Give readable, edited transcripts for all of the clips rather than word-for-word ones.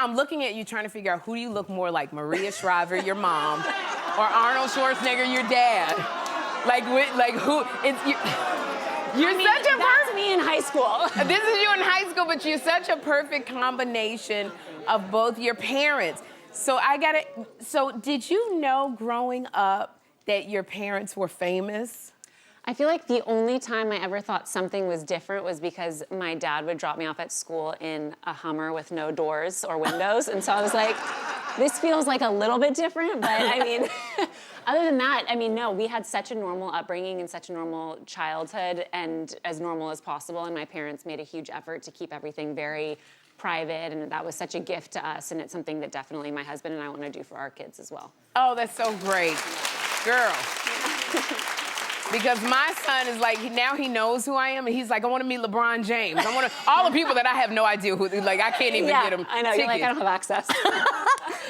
I'm looking at you trying to figure out who do you look more like, Maria Shriver, your mom, or Arnold Schwarzenegger, your dad? Like who? You're such a That's me in high school. This is you in high school, but you're such a perfect combination of both your parents. So so did you know growing up that your parents were famous? I feel like the only time I ever thought something was different was because my dad would drop me off at school in a Hummer with no doors or windows. And so I was like, this feels like a little bit different, but I mean, other than that, I mean, no, we had such a normal upbringing and such a normal childhood and as normal as possible. And my parents made a huge effort to keep everything very private, and that was such a gift to us, and it's something that definitely my husband and I want to do for our kids as well. Oh, that's so great. Girl. Because my son is like, now he knows who I am, and he's like, I want to meet LeBron James. I want to, all the people that I have no idea who, like, I can't even get them I know, tickets. you're like, I don't have access.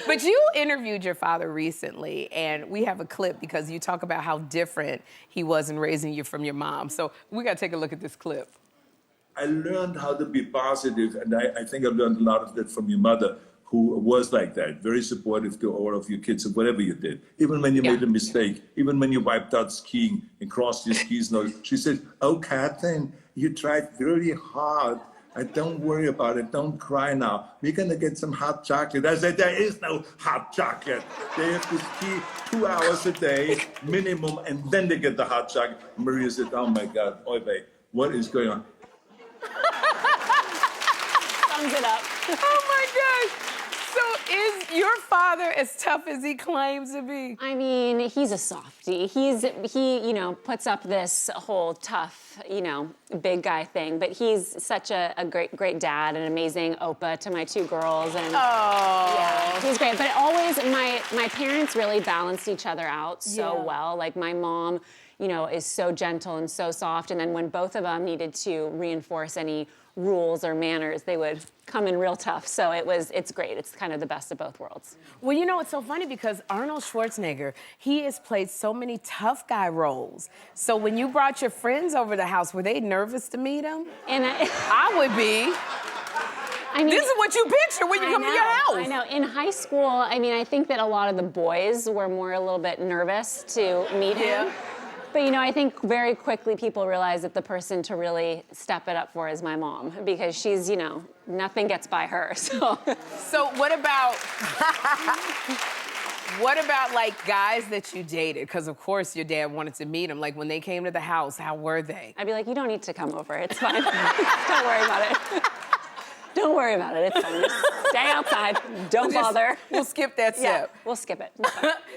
But you interviewed your father recently, and we have a clip because you talk about how different he was in raising you from your mom. So we got to take a look at this clip. I learned how to be positive, and I think I learned a lot of that from your mother, who was like that, very supportive to all of your kids and whatever you did. Even when you made a mistake, even when you wiped out skiing and crossed your skis nose, she said, oh, Katherine, you tried really hard. Don't worry about it. Don't cry now. We're going to get some hot chocolate. I said, there is no hot chocolate. They have to ski 2 hours a day, minimum, and then they get the hot chocolate. Maria said, oh, my God, oy vey, what is going on? Sums it up. Oh, my gosh. So is your father as tough as he claims to be? I mean, he's a softie. He, you know, puts up this whole tough, you know, big guy thing, but he's such a great dad, an amazing Opa to my 2 girls, and yeah, he's great. But always, my parents really balanced each other out so well. Like my mom, you know, is so gentle and so soft, and then when both of them needed to reinforce any rules or manners, they would come in real tough. So it's great. It's kind of the best of both worlds. Well, you know, it's so funny because Arnold Schwarzenegger, he has played so many tough guy roles. So when you brought your friends over to the house, were they nervous to meet him? And I would be. I mean, this is what you picture when you come to your house. I know. In high school, I mean, I think that a lot of the boys were more a little bit nervous to meet him. But, you know, I think very quickly people realize that the person to really step it up for is my mom, because she's, you know, nothing gets by her, so. So what about like guys that you dated? Because of course your dad wanted to meet them. Like when they came to the house, how were they? I'd be like, you don't need to come over, it's fine. Don't worry about it. Don't worry about it, it's fine. Just stay outside, don't bother. We'll skip that step. Yeah, we'll skip it.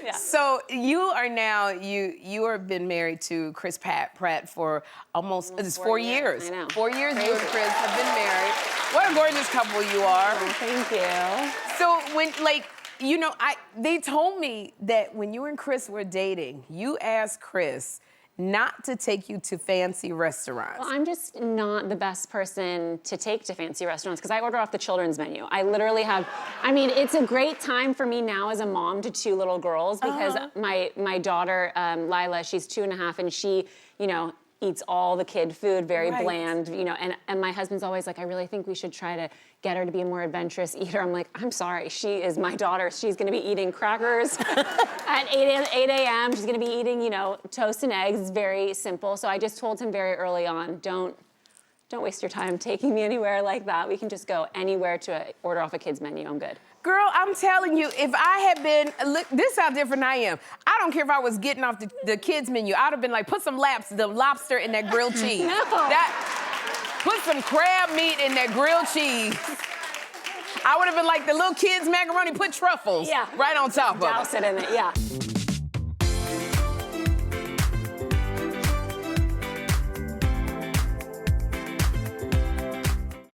Yeah. So you are now, you have been married to Chris Pratt for almost 4 years. I know. 4 years you and Chris have been married. What a gorgeous couple you are. Oh, thank you. So when, like, you know, they told me that when you and Chris were dating, you asked Chris not to take you to fancy restaurants. Well, I'm just not the best person to take to fancy restaurants because I order off the children's menu. I literally have, I mean, it's a great time for me now as a mom to 2 little girls because my daughter, Lila, she's 2.5, and she, you know, eats all the kid food, very bland, you know, and my husband's always like, I really think we should try to get her to be a more adventurous eater. I'm like, I'm sorry, she is my daughter. She's gonna be eating crackers at 8 a.m. She's gonna be eating, you know, toast and eggs. It's very simple. So I just told him very early on, don't waste your time taking me anywhere like that. We can just go anywhere to order off a kid's menu, I'm good. Girl, I'm telling you, if I had been, look, this is how different I am. I don't care if I was getting off the kids' menu. I'd have been like, put some lobster in that grilled cheese. Put some crab meat in that grilled cheese. I would have been like the little kids' macaroni, put truffles right on top of it. Douse it in it, yeah.